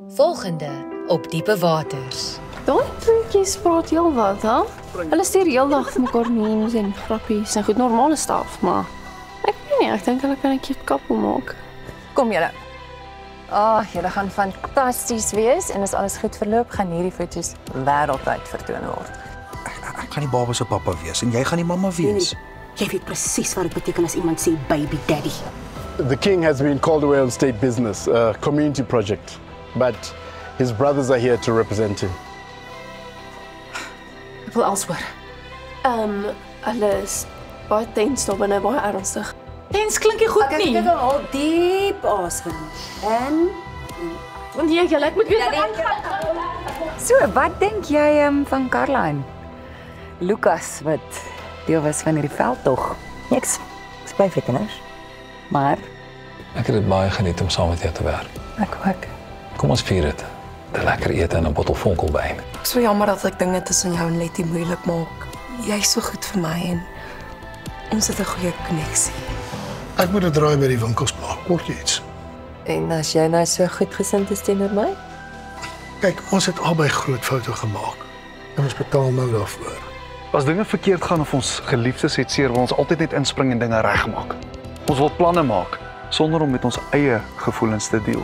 Volgende op Diepe Waters. Daai tweetjies praat heel wat, hè? Hulle stuur heeldag vir mekaar memes en grappies en goed normale staf, maar ek weet nie, ek dink hulle kan 'n cute couple maak. Kom julle. Julle gaan fantasties wees en as alles goed verloop, gaan hierdie foto's wêreldwyd vertoon word. Ek gaan die baba se pappa wees en jy gaan die mamma wees. Jy weet presies wat dit beteken as iemand sê baby daddy. The king has been called away on state business, a community project, but his brothers are here to represent him. Ek wil alles hoor. Hulle is baie tens daar binne, baie ernstig. Tens klink nie goed nie. Ek al diep asem. En Want jy ek moet weet So, wat dink jy van Caroline? Lucas wat deel was van hierdie veldtog. Niks. Ek bly vir kinders. Maar Ek het dit baie geniet om saam met jou te werk. ek ook. Kom ons vier dit. 'n Lekker ete en 'n bottel vonkelwyn. So jammer dat ek dinge tussen jou en Letty moeilik maak. Jy's so goed vir my en ons het 'n goeie koneksie. Ek moet 'n draai by die winkels maak. Kort jy iets. En as jy nou so goedgesind is teenoor my? Kyk, ons het albei groot foute gemaak. En ons betaal nou daarvoor. As dinge verkeerd gaan of ons geliefdes het seer, wil ons altyd net inspring en dinge regmaak. Ons wil planne maak sonder om met ons eie gevoelens te deel.